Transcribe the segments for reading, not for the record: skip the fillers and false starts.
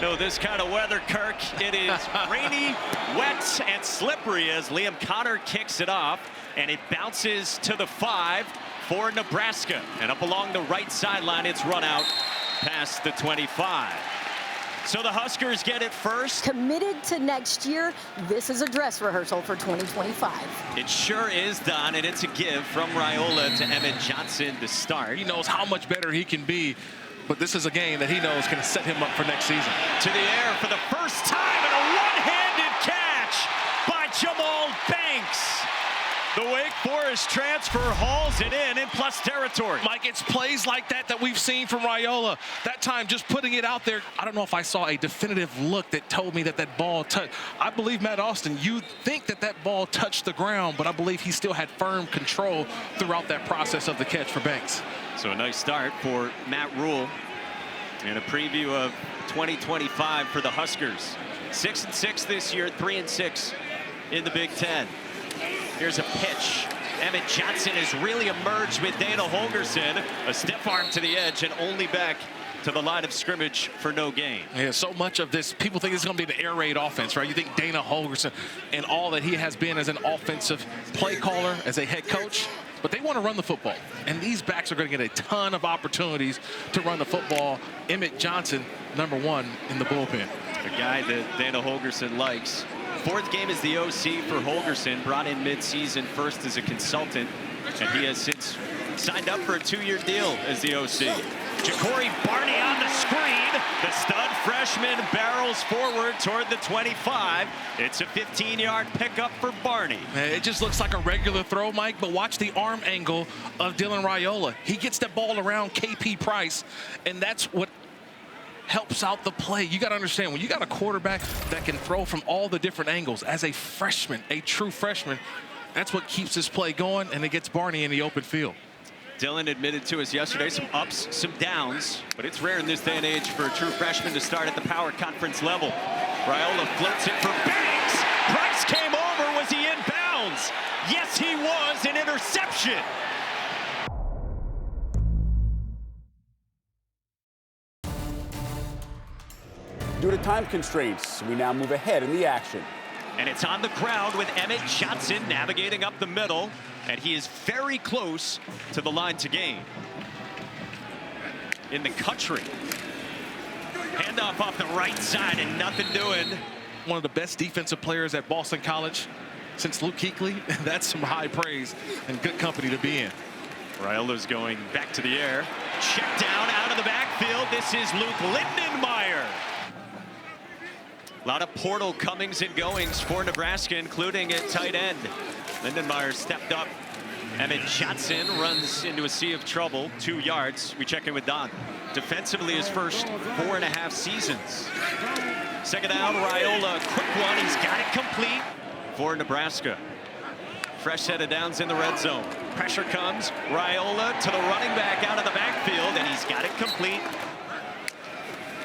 No, this kind of weather, Kirk. It is rainy, wet, and slippery as Liam Connor kicks it off, and it bounces to the 5 for Nebraska. And up along the right sideline, it's run out past the 25. So the Huskers get it first. Committed to next year. This is a dress rehearsal for 2025. It sure is, Don, and it's a give from Raiola to Emmett Johnson to start. He knows how much better he can be, but this is a game that he knows can set him up for next season. To the air for the first time, and a one-handed catch by Jamal Banks. The Wake Forest transfer hauls it in plus territory. Mike, it's plays like that that we've seen from Raiola. That time, just putting it out there. I don't know if I saw a definitive look that told me that that ball touched. I believe, Matt Austin, you think that that ball touched the ground, but I believe he still had firm control throughout that process of the catch for Banks. So a nice start for Matt Rule and a preview of 2025 for the Huskers. 6-6 this year, 3-6 in the Big Ten. Here's a pitch. Emmett Johnson has really emerged with Dana Holgerson. A stiff arm to the edge and only back to the line of scrimmage for no gain. Yeah, so much of this, people think it's going to be the air raid offense, right? You think Dana Holgerson and all that he has been as an offensive play caller, as a head coach, but they want to run the football. And these backs are going to get a ton of opportunities to run the football. Emmett Johnson, #1 in the bullpen. A guy that Dana Holgerson likes. 4th game as the OC for Holgerson, brought in mid-season first as a consultant, and he has since signed up for a 2-year deal as the OC. Ja'Cory Barney on the screen. The stud freshman barrels forward toward the 25. It's a 15-yard pickup for Barney. It just looks like a regular throw, Mike, but watch the arm angle of Dylan Raiola. He gets that ball around KP Price, and that's what helps out the play. You got to understand, when you got a quarterback that can throw from all the different angles, as a freshman, a true freshman, that's what keeps this play going, and it gets Barney in the open field. Dylan admitted to us yesterday some ups, some downs, but it's rare in this day and age for a true freshman to start at the power conference level. Raiola floats it for Banks. Price came over. Was he in bounds? Yes, he was. An interception. Due to time constraints, we now move ahead in the action. And it's on the ground with Emmett Johnson navigating up the middle, and he is very close to the line to gain. In the country. Handoff off the right side and nothing doing. One of the best defensive players at Boston College since Luke Kuechly. That's some high praise and good company to be in. Raiola's going back to the air. Check down out of the backfield. This is Luke Lindenmeyer. A lot of portal comings and goings for Nebraska, including at tight end. Lindenmeyer stepped up. Emmett Johnson runs into a sea of trouble, 2 yards. We check in with Don. Defensively, his first 4.5 seasons. Second down, Raiola, quick one. He's got it complete for Nebraska. Fresh set of downs in the red zone. Pressure comes. Raiola to the running back out of the backfield, and he's got it complete.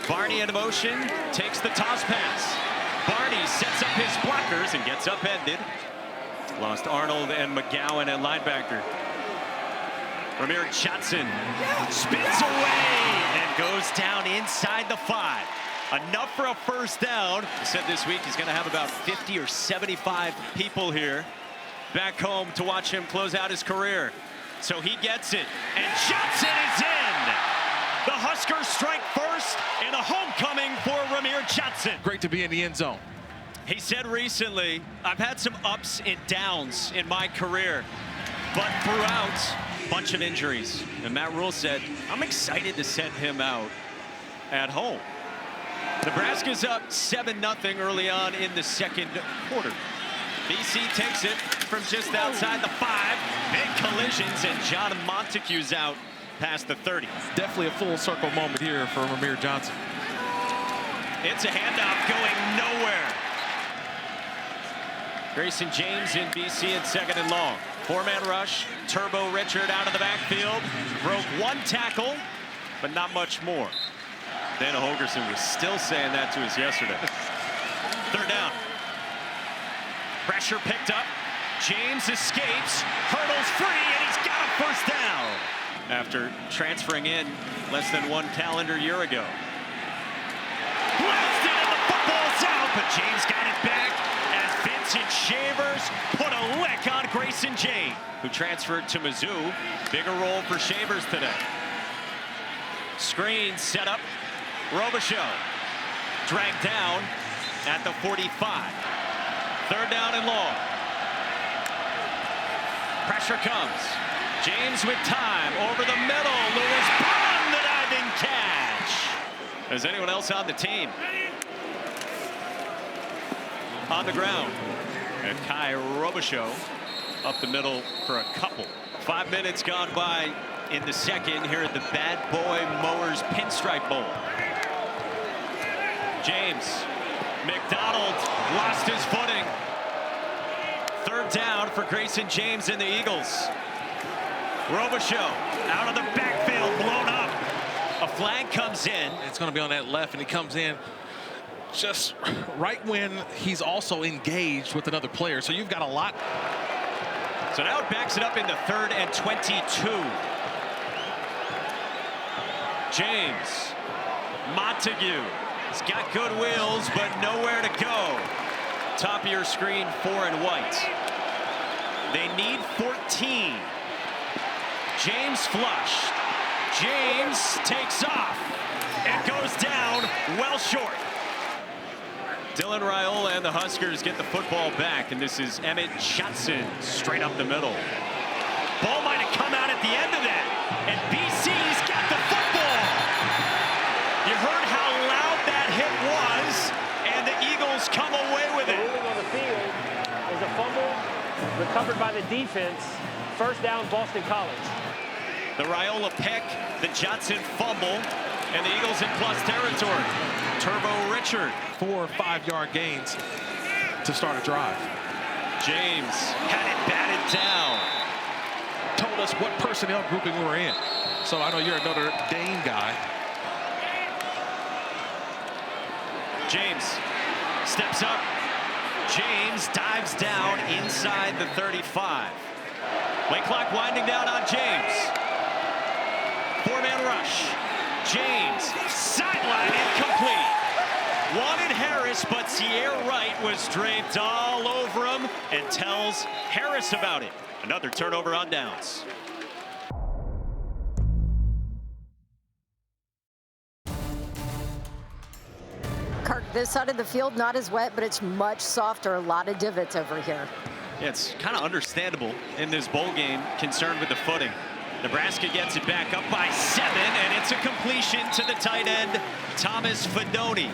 Barney in motion, takes the toss pass. Barney sets up his blockers and gets upended. Lost Arnold and McGowan at linebacker. Ramir Johnson spins away and goes down inside the 5. Enough for a first down. He said this week he's going to have about 50 or 75 people here back home to watch him close out his career. So he gets it, and Johnson is in. The Huskers strike first in a homecoming for Ramir Johnson. Great to be in the end zone. He said recently, I've had some ups and downs in my career, but throughout, a bunch of injuries. And Matt Rule said, I'm excited to send him out at home. Nebraska's up 7-0 early on in the second quarter. BC takes it from just outside the 5. Big collisions, and John Montague's out past the 30. Definitely a full circle moment here for Ramir Johnson. It's a handoff going nowhere. Grayson James in BC in second and long. 4-man rush. Turbo Richard out of the backfield. Broke 1 tackle, but not much more. Dana Holgerson was still saying that to us yesterday. Third down. Pressure picked up. James escapes, hurdles free, and he's got a first down after transferring in less than 1 calendar year ago. Well but James got it back as Vincent Shavers put a lick on Grayson James, who transferred to Mizzou. Bigger role for Shavers today. Screen set up. Robichaux dragged down at the 45. Third down and long. Pressure comes. James with time over the middle. Lewis Bond, the diving catch. Is anyone else on the team? On the ground. And Kai Robichaux up the middle for a couple. 5 minutes gone by in the second here at the Bad Boy Mowers Pinstripe Bowl. James McDonald lost his footing. Third down for Grayson James and the Eagles. Robichaux out of the backfield, blown up. A flag comes in. It's going to be on that left, and he comes in just right when he's also engaged with another player. So you've got a lot. So now it backs it up into 3rd and 22. James Montague. He's got good wheels, but nowhere to go. Top of your screen, 4 and white. They need 14. James flushed. James takes off. It goes down well short. Dylan Raiola and the Huskers get the football back, and this is Emmett Johnson straight up the middle. Ball might have come out at the end of that, and BC's got the football. You heard how loud that hit was, and the Eagles come away with it. The ruling on the field is a fumble recovered by the defense. First down, Boston College. The Raiola pick, the Johnson fumble, and the Eagles in plus territory. Turbo Richard. 4 or 5 yard gains to start a drive. James had it batted down. Told us what personnel grouping we were in. So I know you're a Notre Dame guy. James steps up. James dives down inside the 35. Play clock winding down on James. 4-man rush. James, sideline incomplete. Wanted Harris, but Sierra Wright was draped all over him and tells Harris about it. Another turnover on downs. Kirk, this side of the field not as wet, but it's much softer. A lot of divots over here. Yeah, it's kind of understandable in this bowl game, concerned with the footing. Nebraska gets it back up by 7, and it's a completion to the tight end, Thomas Fedoni.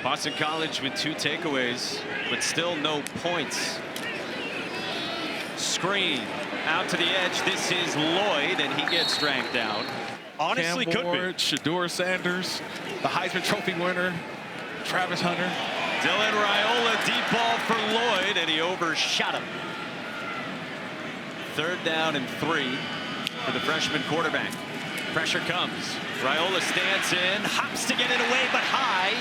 Boston College with 2 takeaways, but still no points. Screen out to the edge. This is Lloyd, and he gets dragged down. Honestly, Cam could Ward, be. Shedeur Sanders, the Heisman Trophy winner, Travis Hunter. Dylan Raiola, deep ball for Lloyd, and he overshot him. 3rd down and 3 for the freshman quarterback. Pressure comes. Raiola stands in, hops to get it away, but high.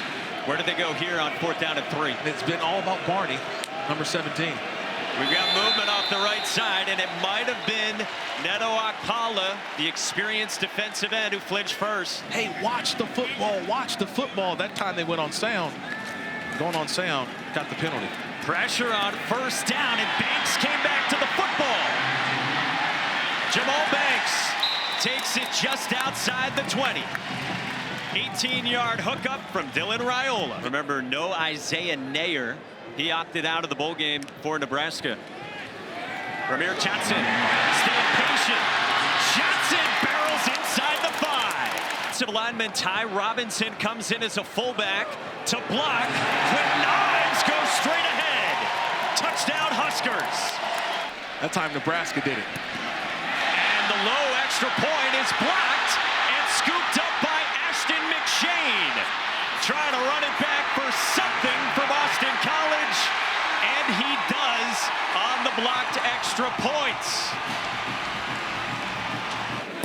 Where did they go here on 4th down and 3? It's been all about Barney, number 17. We've got movement off the right side, and it might have been Neto Akpala, the experienced defensive end, who flinched first. Hey, watch the football, watch the football. That time they went on sound. Going on sound, got the penalty. Pressure on 1st down, and Banks came back to the football. Jamal Banks takes it just outside the 20. 18-yard hookup from Dylan Raiola. Remember, no Isaiah Nayer. He opted out of the bowl game for Nebraska. Ramir Johnson staying patient. Johnson barrels inside the 5. Civil lineman Ty Robinson comes in as a fullback to block. Quick knives go straight ahead. Touchdown Huskers. That time Nebraska did it. And the low extra point is blocked and scooped up by Ashton McShane. Trying to run it back for something for Boston College, and he does on the blocked extra points.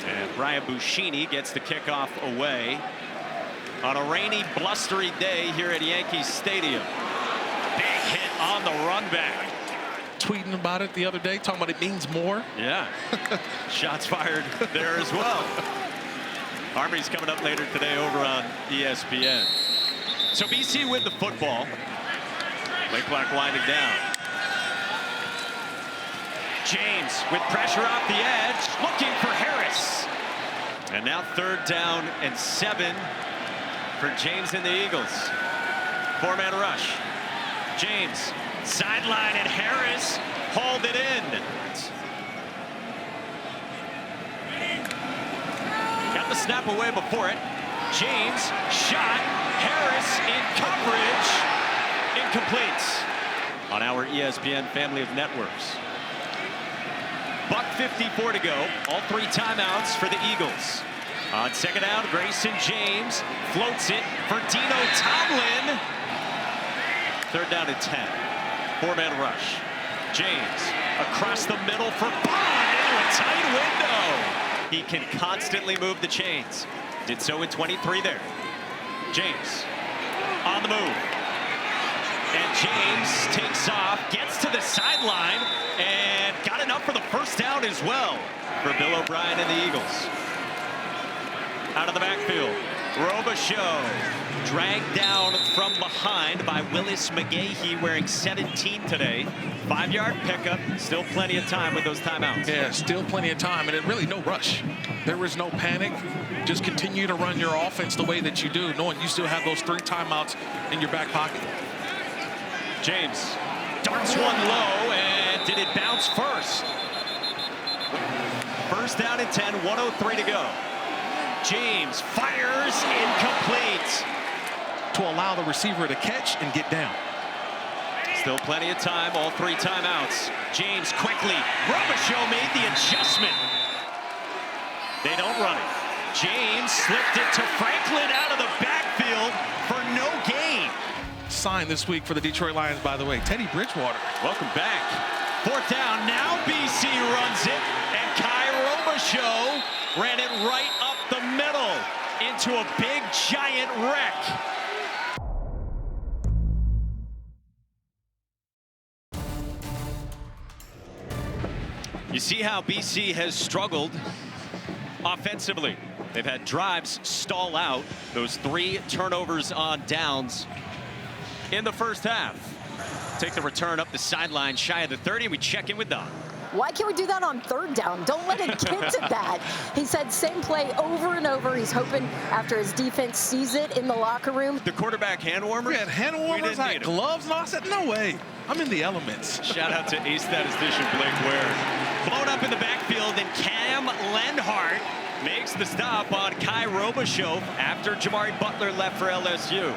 And Brian Buschini gets the kickoff away on a rainy, blustery day here at Yankee Stadium. Big hit on the run back. Tweeting about it the other day, talking about it means more. Yeah, shots fired there as well. Army's coming up later today over on ESPN. So BC with the football. Play clock winding down. James with pressure off the edge, looking for Harris. And now 3rd down and 7 for James and the Eagles. 4-man rush. James, sideline, and Harris hauled it in. Got the snap away before it. James, shot, Harris in coverage, incomplete. On our ESPN family of networks. $1:54 to go. All 3 timeouts for the Eagles. On 2nd down, Grayson James floats it for Dino Tomlin. 3rd down and 10. 4-man rush. James across the middle for Bond into a tight window. He can constantly move the chains. Did so in 23 there. James on the move. And James takes off, gets to the sideline, and got enough for the 1st down as well for Bill O'Brien and the Eagles. Out of the backfield, Robichaux dragged down from behind by Willis McGahee, wearing 17 today. 5-yard pickup, still plenty of time with those timeouts. Yeah, still plenty of time, and really no rush. There was no panic. Just continue to run your offense the way that you do, knowing you still have those 3 timeouts in your back pocket. James darts one low, and did it bounce first? 1st down and 10, 1:03 to go. James fires, incomplete. To allow the receiver to catch and get down. Still plenty of time, all 3 timeouts. James quickly, Robichaux made the adjustment. They don't run it. James slipped it to Franklin out of the backfield for no gain. Signed this week for the Detroit Lions, by the way, Teddy Bridgewater. Welcome back. 4th down, now BC runs it, and Kai Robichaux ran it right up the middle into a big giant wreck. You see how BC has struggled offensively. They've had drives stall out, those 3 turnovers on downs in the 1st half. Take the return up the sideline, shy of the 30. We check in with Don. Why can't we do that on 3rd down? Don't let it get to that. He said same play over and over. He's hoping after his defense sees it in the locker room. The quarterback hand warmers? We had hand warmers, I had gloves, and I said, no way. I'm in the elements. Shout out to ace statistician Blake Ware. Blown up in the backfield, and Cam Lenhart makes the stop on Kai Robichaux after Jamari Butler left for LSU.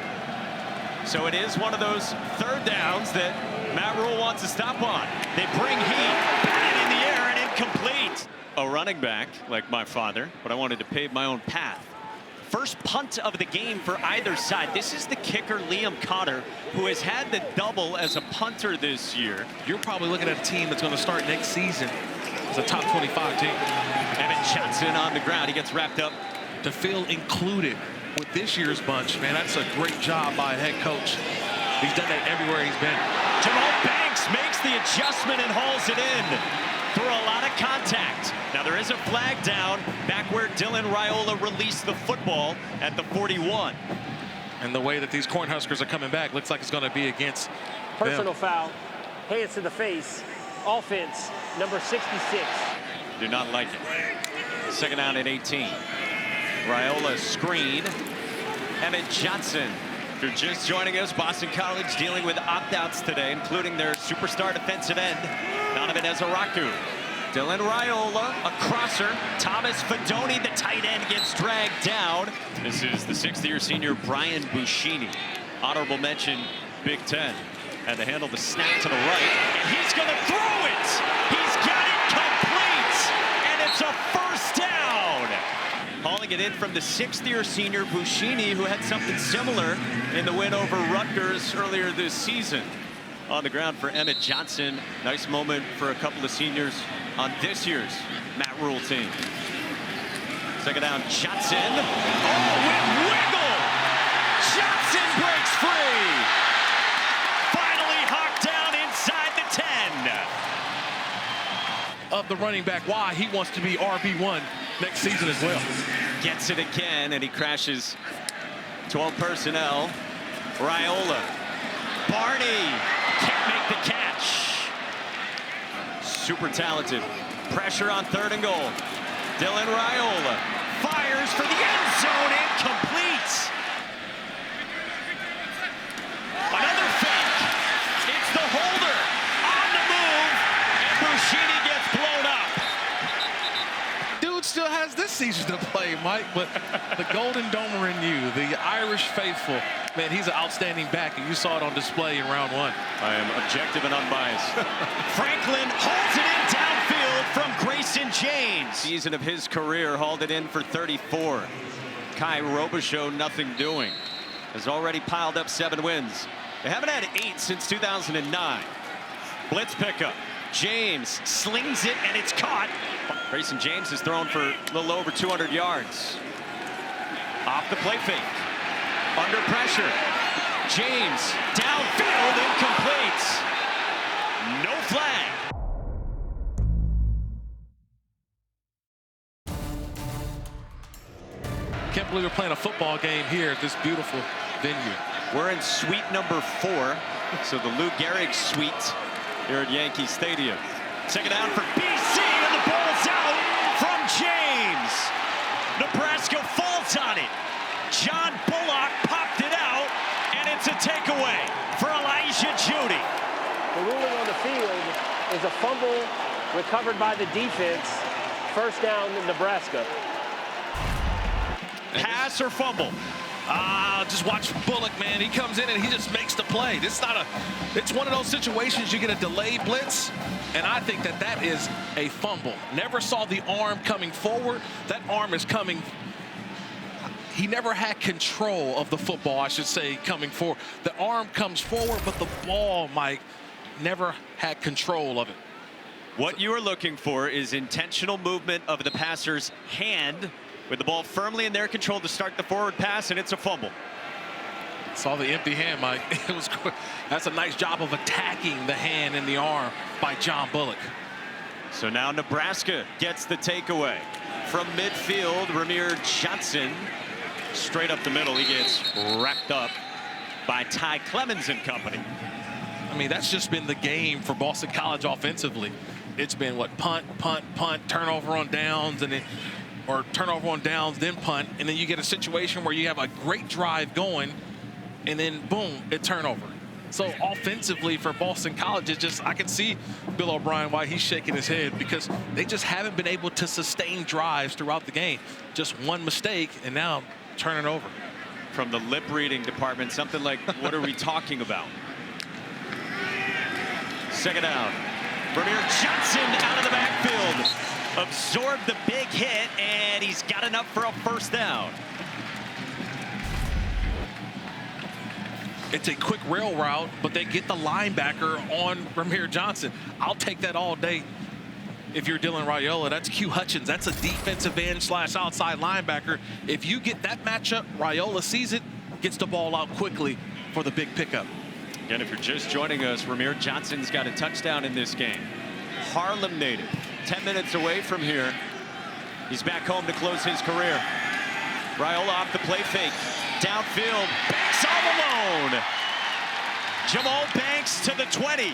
So it is one of those 3rd downs that Matt Rule wants to stop on. They bring heat, batted in the air, and incomplete. A running back like my father, but I wanted to pave my own path. First punt of the game for either side. This is the kicker, Liam Cotter, who has had the double as a punter this year. You're probably looking at a team that's going to start next season as a top 25 team. Emmett Johnson on the ground. He gets wrapped up. To feel included with this year's bunch, man, that's a great job by a head coach. He's done that everywhere he's been. Jamal Banks makes the adjustment and hauls it in through a lot of contact. Now there is a flag down back where Dylan Raiola released the football at the 41. And the way that these Cornhuskers are coming back looks like it's going to be against Personal them. foul, hands to the face, offense, number 66. Do not like it. 2nd down and 18. Raiola screen. Emmett Johnson. If you're just joining us, Boston College dealing with opt-outs today, including their superstar defensive end, Donovan Ezaraku. Dylan Raiola, a crosser. Thomas Fedoni, the tight end, gets dragged down. This is the 6th-year senior Brian Buschini. Honorable mention, Big Ten. Had to handle the snap to the right, and he's going to throw it! He's got it complete! And it's a 1st down! Hauling it in from the 6th-year senior Buschini, who had something similar in the win over Rutgers earlier this season. On the ground for Emmett Johnson. Nice moment for a couple of seniors on this year's Matt Rule team. 2nd down, Johnson. Oh, with wiggle! Johnson breaks free! Finally hawked down inside the 10. Of the running back, why he wants to be RB1 next season as well. Gets it again, and he crashes 12 personnel. Raiola. Barney can't make the catch. Super talented. Pressure on 3rd and goal. Dylan Raiola fires for the end zone, incomplete. Another fake. It's the holder on the move, and Buschini gets blown up. Dude still has this season to play, Mike, but the Golden Domer in you, the Irish faithful, man, he's an outstanding back, and you saw it on display in round 1. I am objective and unbiased. Franklin holds it in downfield from Grayson James. Season of his career, hauled it in for 34. Kai Robichaux, nothing doing. Has already piled up 7 wins. They haven't had 8 since 2009. Blitz pickup. James slings it, and it's caught. Grayson James has thrown for a little over 200 yards. Off the play fake. Under pressure. James downfield, incomplete. No flag. Can't believe we're playing a football game here at this beautiful venue. We're in suite number 4, so the Lou Gehrig suite here at Yankee Stadium. Second down for BC, and the ball's out from James. Nebraska falls on it. John Bullock popped it out, and it's a takeaway for Elijah Judy. The ruling on the field is a fumble recovered by the defense. First down in Nebraska. Pass or fumble? Just watch Bullock, man. He comes in and he just makes the play. It's one of those situations you get a delayed blitz, and I think that is a fumble. Never saw the arm coming forward. That arm is coming. He never had control of the football, I should say, coming forward. The arm comes forward, but the ball, Mike, never had control of it. What you are looking for is intentional movement of the passer's hand with the ball firmly in their control to start the forward pass, and it's a fumble. Saw the empty hand, Mike. That's a nice job of attacking the hand and the arm by John Bullock. So now Nebraska gets the takeaway. From midfield, Ramir Johnson, straight up the middle. He gets wrapped up by Ty Clemens and company. I mean, that's just been the game for Boston College offensively. It's been what, punt, punt, punt, turnover on downs, and then or turnover on downs, then punt, and then you get a situation where you have a great drive going, and then boom, it turnover. So offensively for Boston College, it's just, I can see Bill O'Brien why he's shaking his head, because they just haven't been able to sustain drives throughout the game. Just one mistake, and now turn it over. From the lip reading department, something like, what are we talking about? Second down. Ramir Johnson out of the backfield. Absorbed the big hit, and he's got enough for a first down. It's a quick rail route, but they get the linebacker on Ramir Johnson. I'll take that all day. If you're Dylan Raiola, that's Q Hutchins. That's a defensive end / outside linebacker. If you get that matchup, Raiola sees it, gets the ball out quickly for the big pickup. Again, if you're just joining us, Ramir Johnson's got a touchdown in this game. Harlem native, 10 minutes away from here. He's back home to close his career. Raiola off the play fake. Downfield, Banks all alone. Jamal Banks to the 20.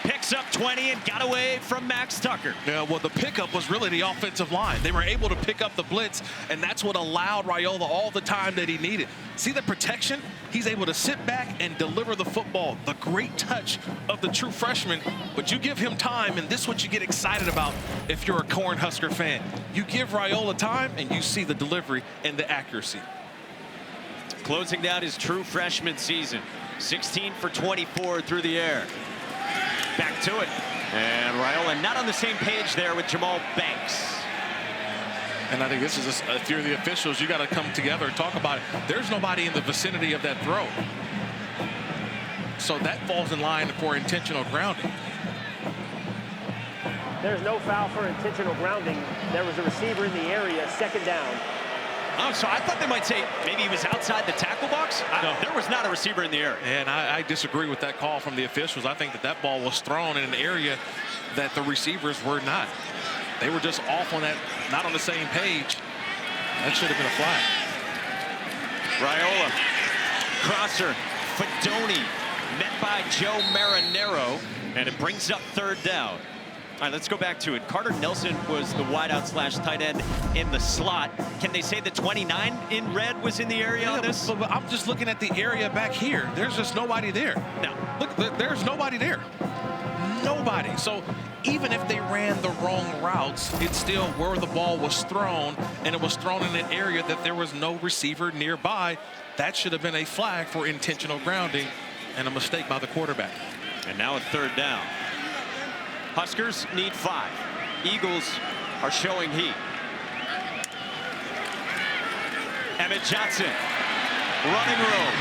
Picks up 20 and got away from Max Tucker. Yeah, well, the pickup was really the offensive line. They were able to pick up the blitz, and that's what allowed Raiola all the time that he needed. See the protection? He's able to sit back and deliver the football. The great touch of the true freshman, but you give him time, and this is what you get excited about if you're a Cornhusker fan. You give Raiola time, and you see the delivery and the accuracy. Closing down his true freshman season. 16 for 24 through the air. Back to it. And Raiola not on the same page there with Jamal Banks. And I think this is, if you're the officials, you got to come together and talk about it. There's nobody in the vicinity of that throw. So that falls in line for intentional grounding. There's no foul for intentional grounding. There was a receiver in the area, second down. Oh, so I thought they might say maybe he was outside the tackle box. No. There was not a receiver in the area. And I disagree with that call from the officials. I think that ball was thrown in an area that the receivers were not. They were just off on that, not on the same page. That should have been a flag. Raiola, crosser, Fedoni, met by by Joe Marinero, and it brings up third down. All right, let's go back to it. Carter Nelson was the wideout / tight end in the slot. Can they say the 29 in red was in the area on this? But I'm just looking at the area back here. There's just nobody there. No. Look, there's nobody there. Nobody. So even if they ran the wrong routes, it's still where the ball was thrown, and it was thrown in an area that there was no receiver nearby. That should have been a flag for intentional grounding and a mistake by the quarterback. And now a third down. Huskers need 5. Eagles are showing heat. Emmett Johnson, running room.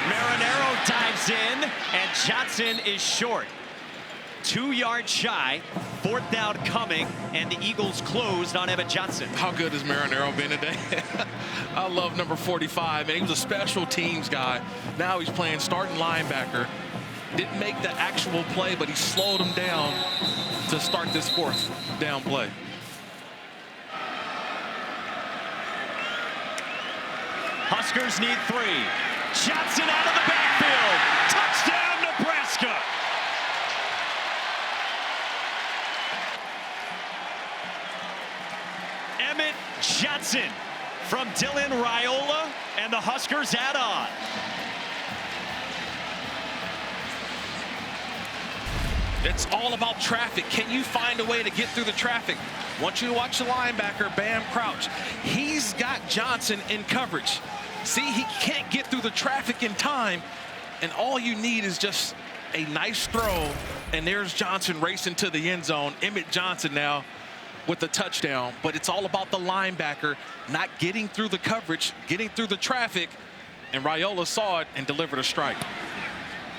Marinero dives in, and Johnson is short. 2 yards shy, 4th down coming, and the Eagles closed on Emmett Johnson. How good has Marinero been today? I love number 45, and he was a special teams guy. Now he's playing starting linebacker. Didn't make the actual play, but he slowed him down to start this 4th down play. Huskers need 3. Johnson out of the backfield. Touchdown, Nebraska. Emmett Johnson from Dylan Raiola, and the Huskers add on. It's all about traffic. Can you find a way to get through the traffic? Want you to watch the linebacker, Bam Crouch. He's got Johnson in coverage. See, he can't get through the traffic in time, and all you need is just a nice throw, and there's Johnson racing to the end zone. Emmett Johnson now with the touchdown, but it's all about the linebacker not getting through the coverage, getting through the traffic, and Raiola saw it and delivered a strike.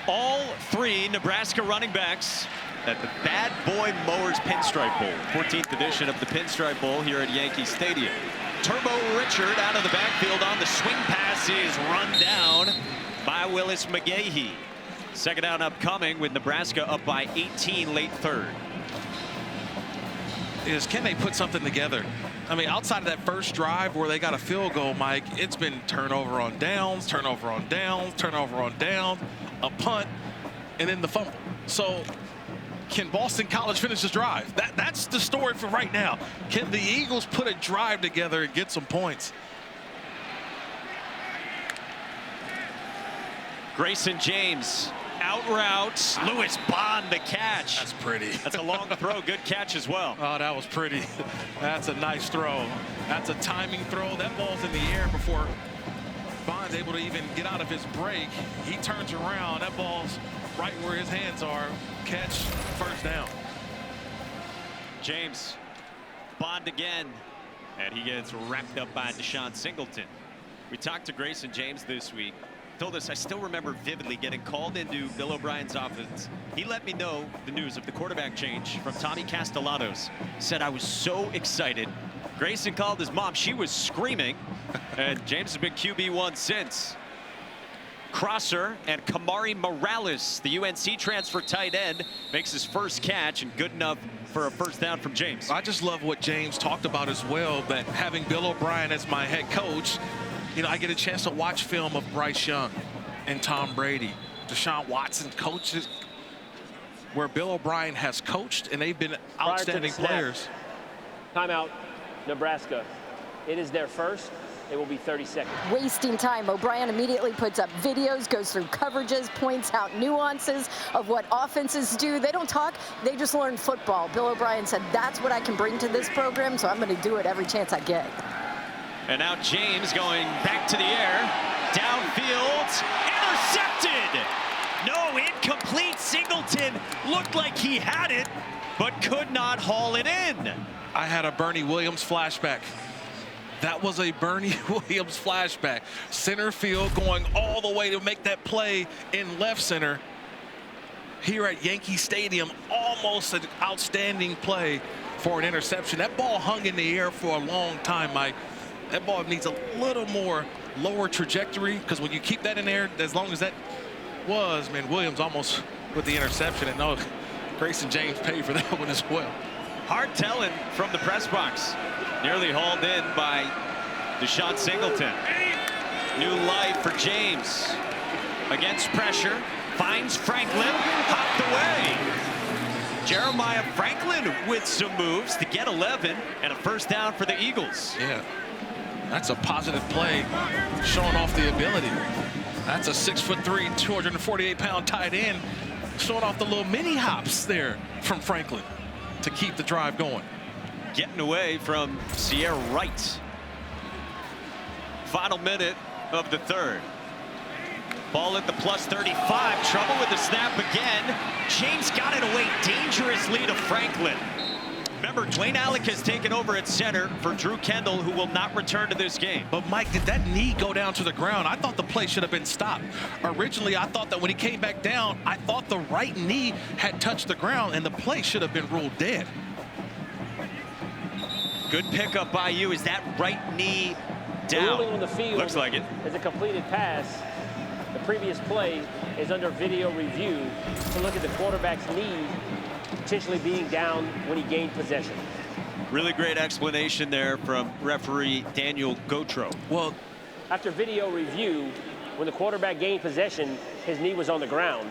All 3 Nebraska running backs at the Bad Boy Mowers Pinstripe Bowl, 14th edition of the Pinstripe Bowl here at Yankee Stadium. Turbo Richard out of the backfield on the swing pass is run down by Willis McGahee. 2nd down upcoming with Nebraska up by 18 late 3rd. Can they put something together? I mean, outside of that first drive where they got a field goal, Mike, it's been turnover on downs, turnover on downs, turnover on downs, a punt, and then the fumble. So can Boston College finish this drive? That's the story for right now. Can the Eagles put a drive together and get some points? Grayson James out routes. Lewis Bond the catch. That's pretty. That's a long throw. Good catch as well. Oh, that was pretty. That's a nice throw. That's a timing throw. That ball's in the air before Bond's able to even get out of his break. He turns around. That ball's right where his hands are. Catch, 1st down. James, Bond again, and he gets wrapped up by Deshaun Singleton. We talked to Grayson James this week. Told us, I still remember vividly getting called into Bill O'Brien's office. He let me know the news of the quarterback change from Tommy Castellanos. Said I was so excited. Grayson called his mom. She was screaming. And James has been QB1 since. Crosser and Kamari Morales, the UNC transfer tight end, makes his first catch, and good enough for a 1st down from James. I just love what James talked about as well, that having Bill O'Brien as my head coach, you know, I get a chance to watch film of Bryce Young and Tom Brady, Deshaun Watson coaches, where Bill O'Brien has coached, and they've been outstanding players. Timeout, Nebraska. It is their first. It will be 30 seconds. Wasting time. O'Brien immediately puts up videos, goes through coverages, points out nuances of what offenses do. They don't talk, they just learn football. Bill O'Brien said, that's what I can bring to this program, so I'm going to do it every chance I get. And now James going back to the air. Downfield. Intercepted. No, incomplete. Singleton looked like he had it, but could not haul it in. I had a Bernie Williams flashback. That was a Bernie Williams flashback. Center field going all the way to make that play in left center. Here at Yankee Stadium, almost an outstanding play for an interception. That ball hung in the air for a long time, Mike. That ball needs a little more lower trajectory, because when you keep that in there, as long as that was, man, Williams almost with the interception, and no, Grayson James paid for that one as well. Hard telling from the press box. Nearly hauled in by Deshaun Singleton. New life for James. Against pressure, finds Franklin, hopped away. Jeremiah Franklin with some moves to get 11 and a first down for the Eagles. Yeah, that's a positive play, showing off the ability. That's a 6'3", 248-pound tight end, showing off the little mini hops there from Franklin to keep the drive going. Getting away from Sierra Wright. Final minute of the third. Ball at the plus 35. Trouble with the snap again. James got it away dangerously to Franklin. Remember, Dwayne Alec has taken over at center for Drew Kendall, who will not return to this game. But Mike, did that knee go down to the ground? I thought the play should have been stopped. Originally, I thought that when he came back down, I thought the right knee had touched the ground and the play should have been ruled dead. Good pickup by you. Is that right knee down? The ruling on the field looks like it. Is a completed pass. The previous play is under video review to look at the quarterback's knee potentially being down when he gained possession. Really great explanation there from referee Daniel Gautreaux. Well, after video review, when the quarterback gained possession, his knee was on the ground.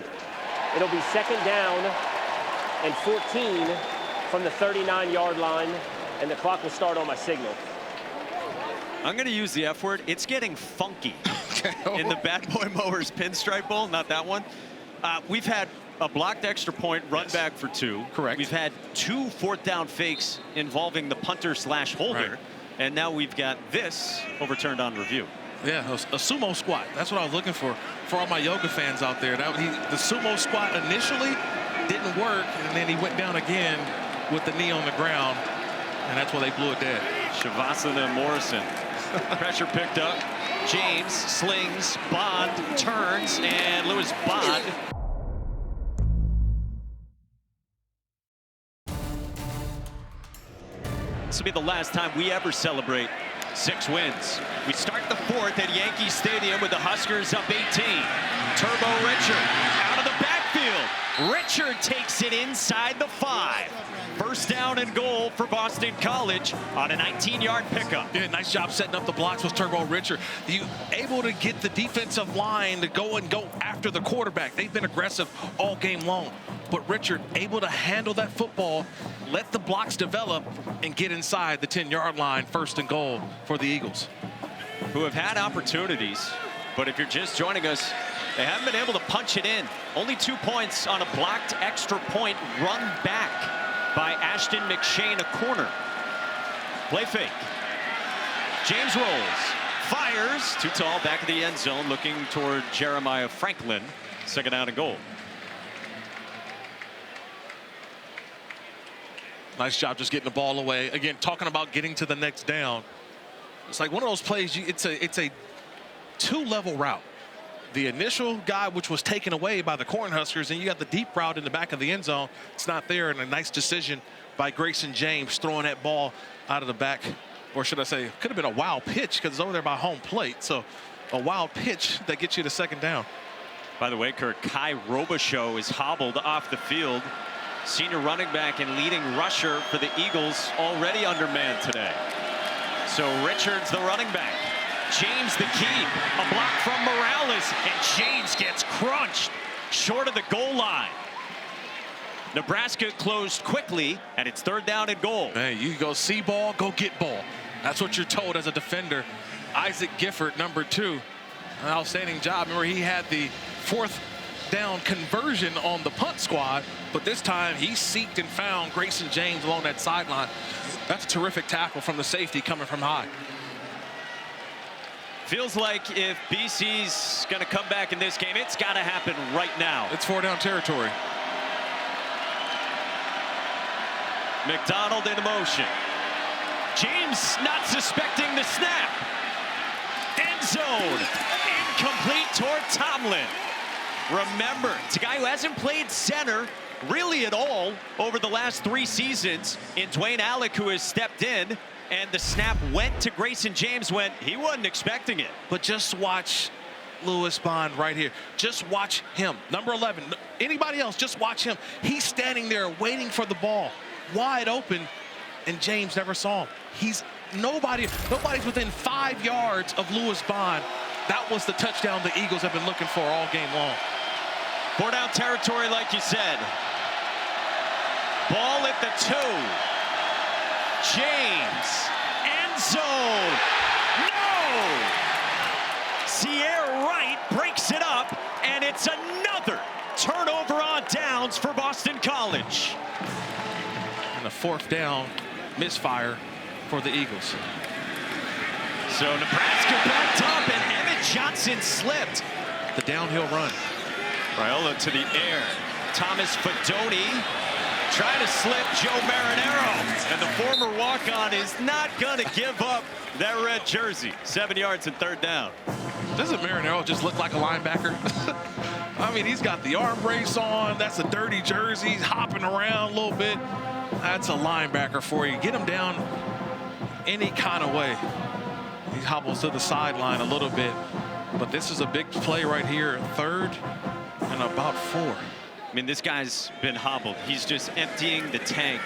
It'll be 2nd down and 14 from the 39-yard line, and the clock will start on my signal. I'm going to use the F word. It's getting funky in the Bad Boy Mowers Pinstripe Bowl. Not that one. We've had a blocked extra point run back for 2. Correct. We've had 2 4th down fakes involving the punter/holder. Right. And now we've got this overturned on review. yeah, a sumo squat. That's what I was looking for all my yoga fans out there. The sumo squat initially didn't work, and then he went down again with the knee on the ground, and that's why they blew it dead. Shavasana Morrison. Pressure picked up. James slings, Bond turns, and Lewis Bond. This will be the last time we ever celebrate 6 wins. We start the 4th at Yankee Stadium with the Huskers up 18. Turbo Richard out of the backfield. Richard takes it inside the 5. First down and goal for Boston College on a 19-yard pickup. Yeah, nice job setting up the blocks with Turbo Richard. You able to get the defensive line to go after the quarterback. They've been aggressive all game long. But Richard able to handle that football, let the blocks develop, and get inside the 10-yard line, 1st and goal for the Eagles. Who have had opportunities, but if you're just joining us, they haven't been able to punch it in. Only 2 points on a blocked extra point run back by Ashton McShane, a corner. Play fake. James rolls, fires, too tall, back of the end zone, looking toward Jeremiah Franklin. 2nd down and goal. Nice job just getting the ball away. Again, talking about getting to the next down. It's like one of those plays, it's a 2-level route. The initial guy, which was taken away by the Cornhuskers, and you got the deep route in the back of the end zone. It's not there, and a nice decision by Grayson James throwing that ball out of the back. Or should I say, it could have been a wild pitch because it's over there by home plate. So a wild pitch that gets you to 2nd down. By the way, Kirk, Kai Robichaux is hobbled off the field. Senior running back and leading rusher for the Eagles, already undermanned today. So Richards the running back. James the key. A block from Morales, and James gets crunched short of the goal line. Nebraska closed quickly, and it's 3rd down and goal. Hey, you go see ball, go get ball. That's what you're told as a defender. Isaac Gifford, number 2. An outstanding job. Remember, he had the 4th down conversion on the punt squad, but this time he seeked and found Grayson James along that sideline. That's a terrific tackle from the safety coming from high. Feels like if BC's going to come back in this game, it's got to happen right now. It's 4-down territory. McDonald in motion. James not suspecting the snap. End zone. Incomplete toward Tomlin. Remember, it's a guy who hasn't played center really at all over the last 3 seasons in Dwayne Alec, who has stepped in, and the snap went to Grayson James when he wasn't expecting it. But just watch Lewis Bond right here. Just watch him. Number 11. Anybody else, just watch him. He's standing there waiting for the ball, wide open, and James never saw him. Nobody's within 5 yards of Lewis Bond. That was the touchdown the Eagles have been looking for all game long. 4 down territory, like you said. Ball at the 2. James, end zone. No! Sierra Wright breaks it up, and it's another turnover on downs for Boston College. And a 4th down misfire for the Eagles. So Nebraska backed up, and Emmett Johnson slipped. The downhill run. Raiola to the air. Thomas Fedoni trying to slip Joe Marinero. And the former walk-on is not going to give up that red jersey. 7 yards and 3rd down. Doesn't Marinero just look like a linebacker? I mean, he's got the arm brace on. That's a dirty jersey. He's hopping around a little bit. That's a linebacker for you. Get him down any kind of way. He hobbles to the sideline a little bit. But this is a big play right here. 3rd and about 4. I mean, this guy's been hobbled. He's just emptying the tank.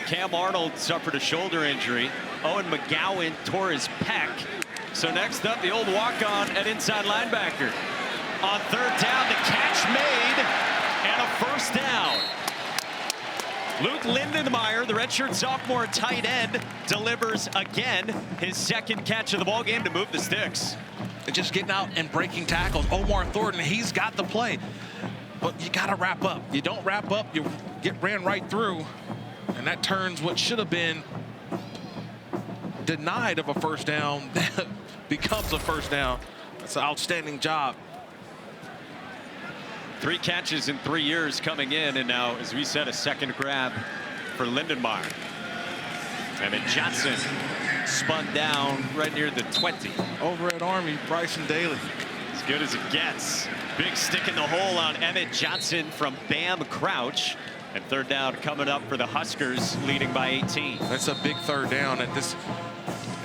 Cam Arnold suffered a shoulder injury. Owen McGowan tore his pec. So next up, the old walk-on at inside linebacker. On 3rd down, the catch made, and a 1st down. Luke Lindenmeyer, the redshirt sophomore tight end, delivers again his 2nd catch of the ball game to move the sticks. Just getting out and breaking tackles. Omar Thornton, he's got the play. But you got to wrap up. You don't wrap up, you get ran right through. And that turns what should have been denied of a 1st down becomes a 1st down. That's an outstanding job. 3 catches in 3 years coming in, and now, as we said, a 2nd grab for Lindenmeyer. And then Johnson spun down right near the 20. Over at Army, Bryson Daly. As good as it gets. Big stick in the hole on Emmett Johnson from Bam Crouch. And 3rd down coming up for the Huskers, leading by 18. That's a big 3rd down. At this,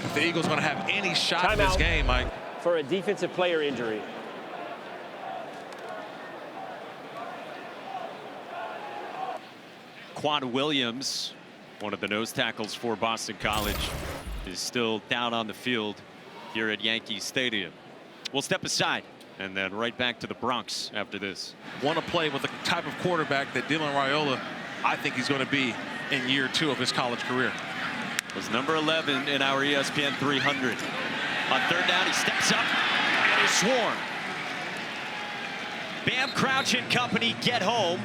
if the Eagles going to have any shot in this game, Mike. For a defensive player injury. Quan Williams, one of the nose tackles for Boston College, is still down on the field here at Yankee Stadium. We'll step aside and then right back to the Bronx after this. Want to play with the type of quarterback that Dylan Raiola, I think he's going to be in year 2 of his college career. Was number 11 in our ESPN 300. On 3rd down, he steps up and is swarmed. Bam Crouch and company get home,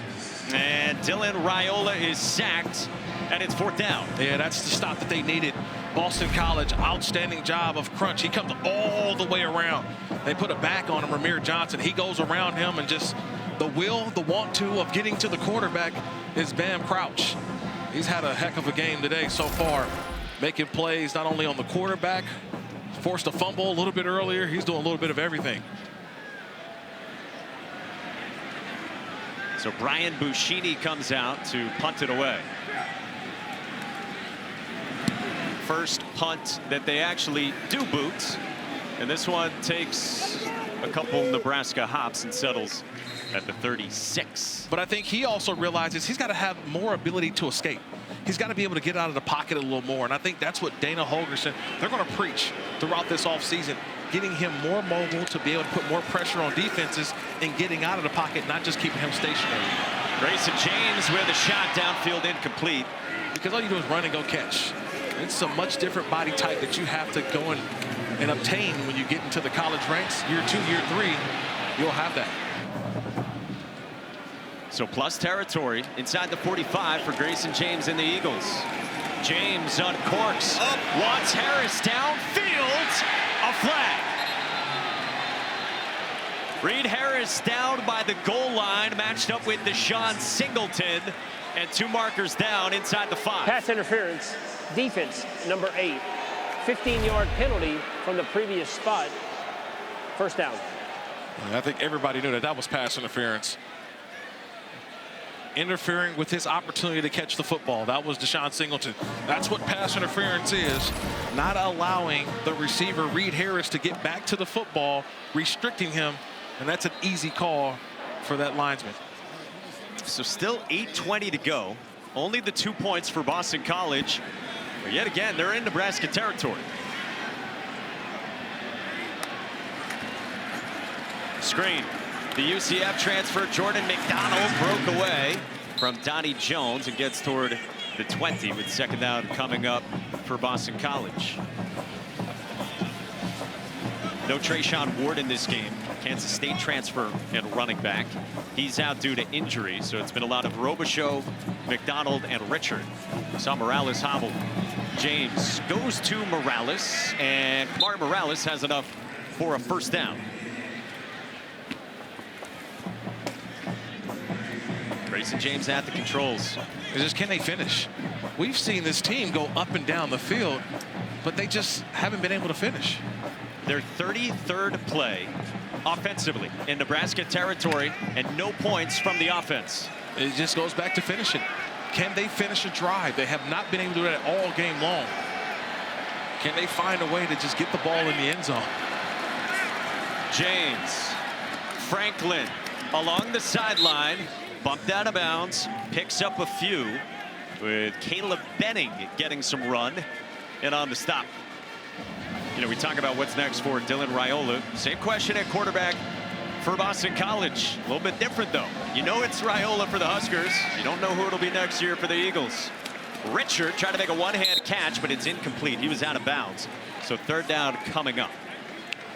and Dylan Raiola is sacked, and it's 4th down. Yeah, that's the stop that they needed. Boston College, outstanding job of crunch. He comes all the way around. They put a back on him, Ramir Johnson. He goes around him, and just the will, the want to of getting to the quarterback is Bam Crouch. He's had a heck of a game today so far, making plays not only on the quarterback, forced a fumble a little bit earlier. He's doing a little bit of everything. So Brian Buschini comes out to punt it away. First punt that they actually do boot. And this one takes a couple Nebraska hops and settles at the 36. But I think he also realizes he's got to have more ability to escape. He's got to be able to get out of the pocket a little more. And I think that's what Dana Holgorsen, they're going to preach throughout this offseason, getting him more mobile to be able to put more pressure on defenses and getting out of the pocket, not just keeping him stationary. Grayson James with a shot downfield incomplete. Because all you do is run and go catch. It's a much different body type that you have to go and obtain when you get into the college ranks. Year 2, year 3, you'll have that. So plus territory inside the 45 for Grayson James and the Eagles. James uncorks, wants Harris downfield, a flag. Reed Harris down by the goal line, matched up with Deshaun Singleton, and 2 markers down inside the 5. Pass interference, defense, number 8. 15-yard penalty from the previous spot. 1st down. I think everybody knew that that was pass interference. Interfering with his opportunity to catch the football. That was Deshaun Singleton. That's what pass interference is. Not allowing the receiver, Reed Harris, to get back to the football, restricting him, and that's an easy call for that linesman. So still 8:20 to go. Only the 2 points for Boston College. But yet again, they're in Nebraska territory. Screen. The UCF transfer, Jordan McDonald, broke away from Donnie Jones and gets toward the 20 with second down coming up for Boston College. No Trayshawn Ward in this game. Kansas State transfer and running back. He's out due to injury, so it's been a lot of Robichaux, McDonald, and Richard. Saw Morales hobble. James goes to Morales, and Kamari Morales has enough for a first down. Grayson James at the controls. It's just, can they finish? We've seen this team go up and down the field, but they just haven't been able to finish. Their 33rd play offensively in Nebraska territory, and no points from the offense. It just goes back to finishing. Can they finish a drive? They have not been able to do that all game long. Can they find a way to just get the ball in the end zone? James, Franklin along the sideline, bumped out of bounds, picks up a few with Caleb Benning getting some run and on the stop. You know, we talk about what's next for Dylan Raiola. Same question at quarterback for Boston College. A little bit different, though. You know it's Raiola for the Huskers. You don't know who it'll be next year for the Eagles. Richard tried to make a one-hand catch, but it's incomplete. He was out of bounds. So third down coming up.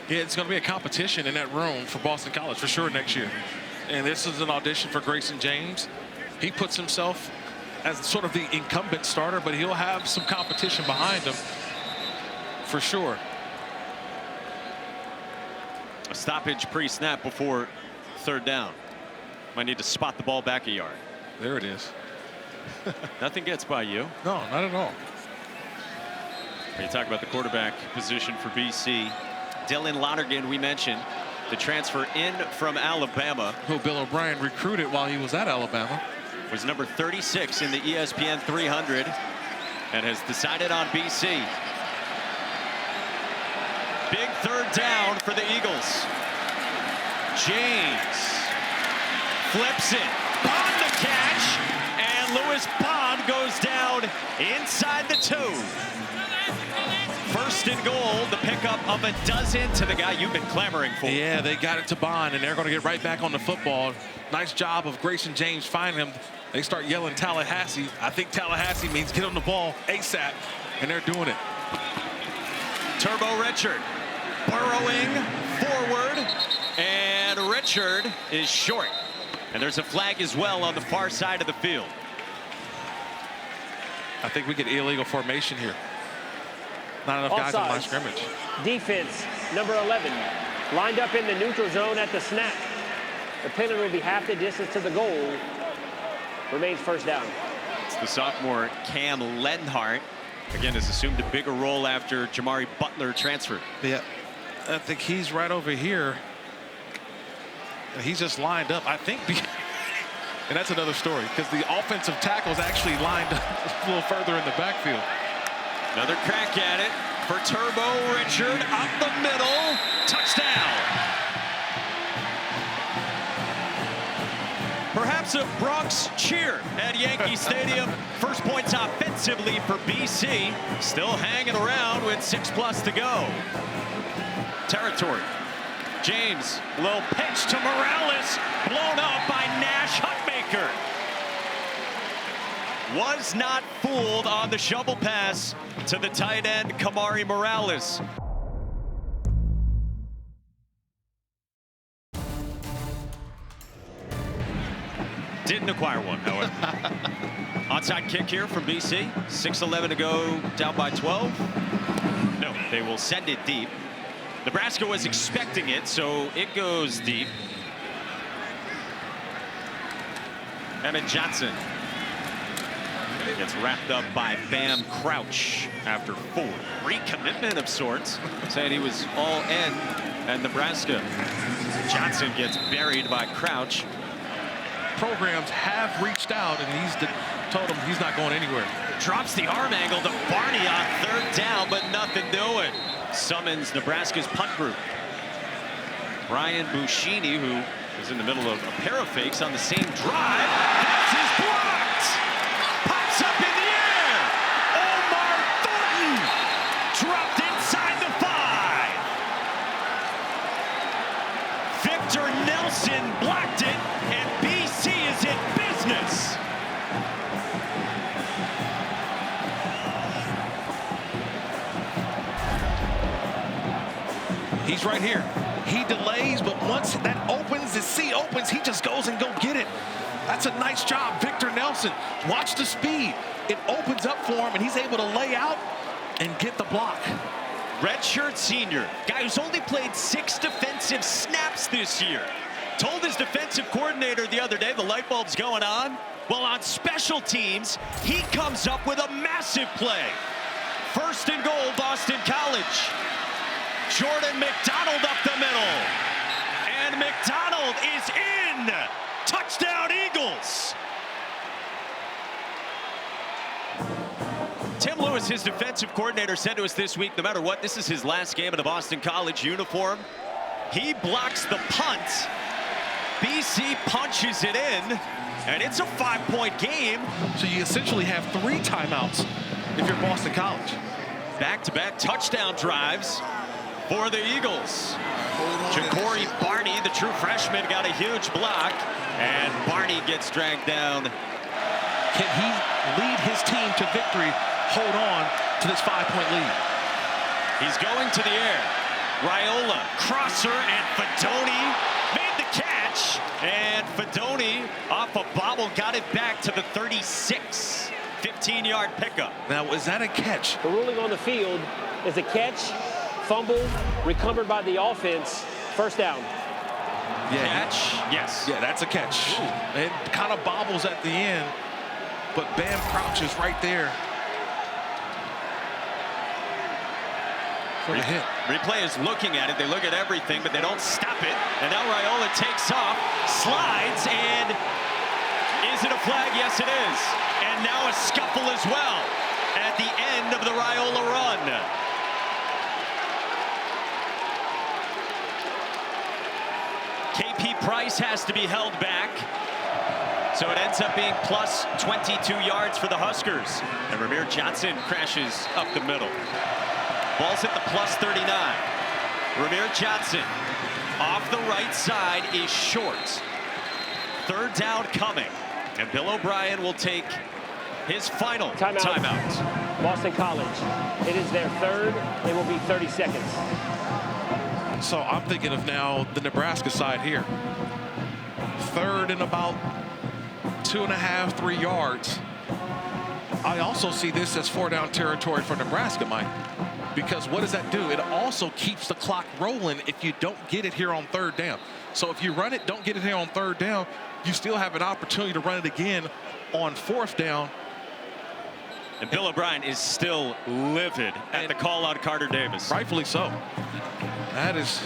Yeah, it's going to be a competition in that room for Boston College for sure next year. And this is an audition for Grayson James. He puts himself as sort of the incumbent starter, but he'll have some competition behind him for sure. A stoppage pre-snap before third down. Might need to spot the ball back a yard. There it is. Nothing gets by you. No, not at all. When you talk about the quarterback position for BC, Dylan Lonergan, we mentioned, the transfer in from Alabama. Who Bill O'Brien recruited while he was at Alabama. Was number 36 in the ESPN 300 and has decided on BC. Big third down for the Eagles. James flips it. Bond the catch. And Lewis Bond goes down inside the 2. First and goal, the pickup of a dozen to the guy you've been clamoring for. Yeah, they got it to Bond, and they're going to get right back on the football. Nice job of Grayson James finding him. They start yelling Tallahassee. I think Tallahassee means get on the ball ASAP, and they're doing it. Turbo Richard burrowing forward, and Richard is short. And there's a flag as well on the far side of the field. I think we get illegal formation here. Not enough guys on line scrimmage. Defense, number 11, lined up in the neutral zone at the snap. The penalty will be half the distance to the goal. Remains first down. It's the sophomore Cam Lenhart. Again, has assumed a bigger role after Jamari Butler transferred. Yeah, I think he's right over here. He's just lined up, I think. And that's another story, because the offensive tackle is actually lined up a little further in the backfield. Another crack at it for Turbo Richard up the middle. Touchdown. Perhaps a Bronx cheer at Yankee Stadium. First points offensively for BC. Still hanging around with 6+ to go. Territory. James, low pitch to Morales. Blown up by Nash Hutmaker. Was not fooled on the shovel pass to the tight end, Kamari Morales. Didn't acquire one, however. Onside kick here from BC. 6:11 to go, down by 12. No, they will send it deep. Nebraska was expecting it, so it goes deep. Emmett Johnson gets wrapped up by Bam Crouch after 4. Recommitment of sorts, saying he was all in at Nebraska. Johnson gets buried by Crouch. Programs have reached out, and he's told him he's not going anywhere. Drops the arm angle to Barney on third down, but nothing doing. Summons Nebraska's punt group. Brian Buschini, who is in the middle of a pair of fakes on the same drive. Pass is blocked. Pops up in the air. Omar Thornton dropped inside the 5. Victor Nelson Nelson blocked it, and BC is in business. He's right here. He delays, but once that opens, the C opens, he just goes and go get it. That's a nice job, Victor Nelson. Watch the speed. It opens up for him, and he's able to lay out and get the block. Redshirt senior, guy who's only played 6 defensive snaps this year. Told his defensive coordinator the other day the light bulb's going on. Well, on special teams, he comes up with a massive play. 1st and goal, Boston College. Jordan McDonald up the middle. And McDonald is in. Touchdown, Eagles. Tim Lewis, his defensive coordinator, said to us this week, no matter what, this is his last game in the Boston College uniform. He blocks the punt. BC punches it in, and it's a 5-point game. So you essentially have 3 timeouts if you're Boston College. Back-to-back touchdown drives for the Eagles. Ja'Cory Barney, the true freshman, got a huge block, and Barney gets dragged down. Can he lead his team to victory, hold on to this 5-point lead? He's going to the air. Raiola, crosser, and Fedoni made the catch. And Fedoni, off a bobble, got it back to the 36. 15-yard pickup. Now, was that a catch? The ruling on the field is a catch, fumble, recovered by the offense, 1st down. Yeah, Catch, yes. Yeah, that's a catch. Ooh. It kind of bobbles at the end, but Bam crouches right there for the hit. Replay is looking at it. They look at everything, but they don't stop it. And now Raiola takes off, slides, and is it a flag? Yes, it is. And now a scuffle as well at the end of the Raiola run. KP Price has to be held back. So it ends up being plus 22 yards for the Huskers. And Ramir Johnson crashes up the middle. Ball's at the plus 39. Ramir Johnson off the right side is short. 3rd down coming. And Bill O'Brien will take his final timeout. Boston College. It is their 3rd. It will be 30 seconds. So I'm thinking of now the Nebraska side here. 3rd and about 2.5, 3 yards. I also see this as 4-down territory for Nebraska, Mike. Because what does that do? It also keeps the clock rolling if you don't get it here on 3rd down. So if you run it, don't get it here on 3rd down, you still have an opportunity to run it again on 4th down. And Bill O'Brien is still livid at the call on Carter Davis. Rightfully so. That is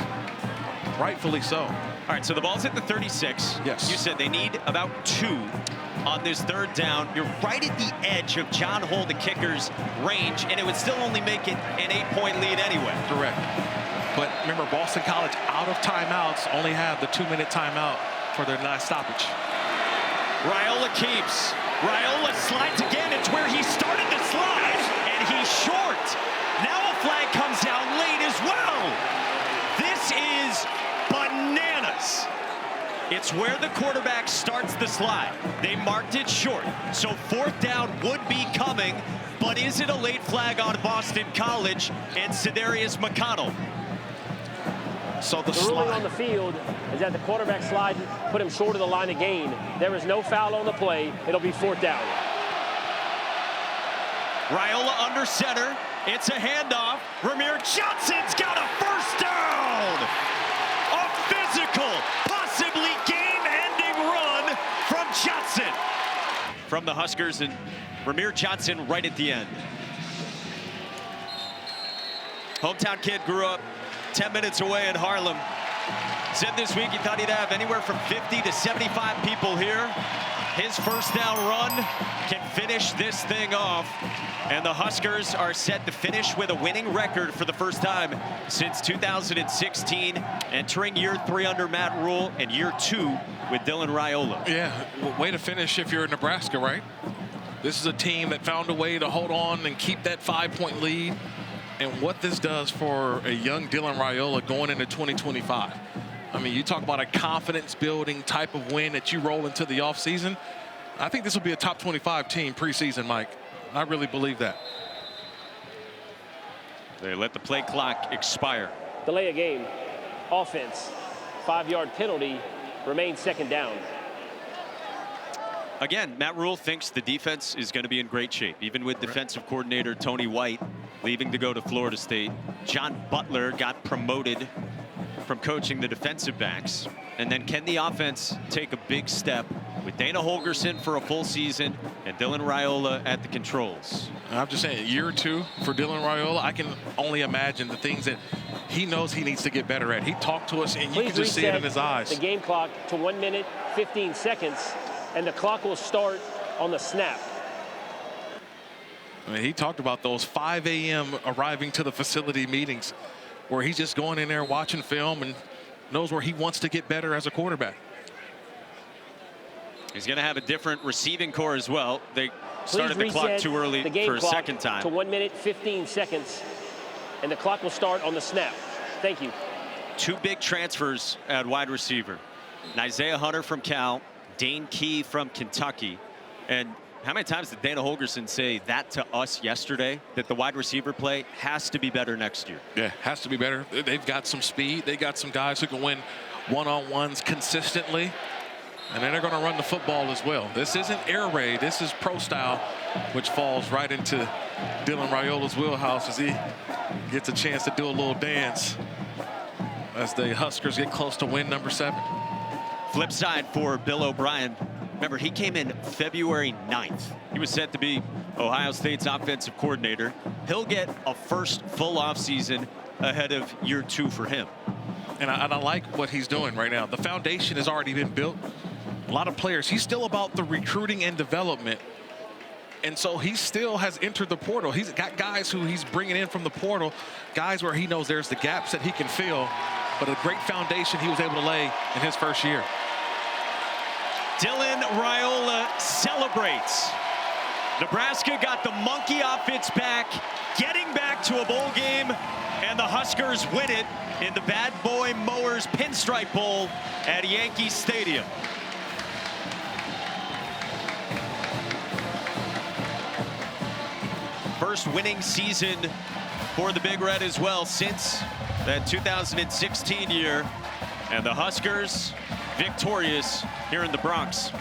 rightfully so. All right, so the ball's at the 36. Yes. You said they need about 2 on this 3rd down. You're right at the edge of John Hole, the kicker's range, and it would still only make it an 8-point lead anyway. Correct. But remember, Boston College out of timeouts only have the 2-minute timeout for their last stoppage. Raiola keeps. Raiola slides again. It's where he started the slide, and he's short. Now a flag comes down late as well. This is bananas. It's where the quarterback starts the slide. They marked it short, so 4th down would be coming, but is it a late flag on Boston College and Cedarius McConnell? So the ruling on the field is that the quarterback slide put him short of the line of gain. There is no foul on the play. It'll be 4th down. Raiola under center. It's a handoff. Ramir Johnson's got a 1st down. A physical, possibly game-ending run from Johnson. From the Huskers, and Ramir Johnson right at the end. Hometown kid, grew up 10 minutes away in Harlem. Said this week he thought he'd have anywhere from 50 to 75 people here. His 1st down run can finish this thing off. And the Huskers are set to finish with a winning record for the first time since 2016, entering year 3 under Matt Rule and year 2 with Dylan Raiola. Yeah, way to finish if you're in Nebraska, right? This is a team that found a way to hold on and keep that 5-point lead. And what this does for a young Dylan Raiola going into 2025. I mean, you talk about a confidence-building type of win that you roll into the offseason. I think this will be a top 25 team preseason, Mike. I really believe that. They let the play clock expire. Delay a game. Offense. 5-yard penalty. Remains second down. Again, Matt Rule thinks the defense is going to be in great shape, even with defensive coordinator Tony White leaving to go to Florida State. John Butler got promoted from coaching the defensive backs. And then can the offense take a big step with Dana Holgorsen for a full season and Dylan Raiola at the controls? I'm just saying, year or two for Dylan Raiola, I can only imagine the things that he knows he needs to get better at. He talked to us, and you can just see it in his eyes. The game clock to 1 minute, 15 seconds, and the clock will start on the snap. I mean, he talked about those 5 a.m. arriving to the facility meetings where he's just going in there watching film and knows where he wants to get better as a quarterback. He's going to have a different receiving core as well. They started the clock too early for a second time. To 1 minute, 15 seconds, and the clock will start on the snap. Thank you. 2 big transfers at wide receiver. Isaiah Hunter from Cal, Dane Key from Kentucky. And how many times did Dana Holgorsen say that to us yesterday, that the wide receiver play has to be better next year? Yeah, has to be better. They've got some speed. They got some guys who can win one-on-ones consistently. And then they're going to run the football as well. This isn't air raid. This is pro style, which falls right into Dylan Raiola's wheelhouse as he gets a chance to do a little dance as the Huskers get close to win number 7. Flip side for Bill O'Brien. Remember, he came in February 9th. He was set to be Ohio State's offensive coordinator. He'll get a first full offseason ahead of year 2 for him. And I like what he's doing right now. The foundation has already been built. A lot of players. He's still about the recruiting and development. And so he still has entered the portal. He's got guys who he's bringing in from the portal, guys where he knows there's the gaps that he can fill, but a great foundation he was able to lay in his first year. Dylan Raiola celebrates. Nebraska got the monkey off its back, getting back to a bowl game, and the Huskers win it in the Bad Boy Mowers Pinstripe Bowl at Yankee Stadium. First winning season for the Big Red as well since that 2016 year, and the Huskers victorious here in the Bronx.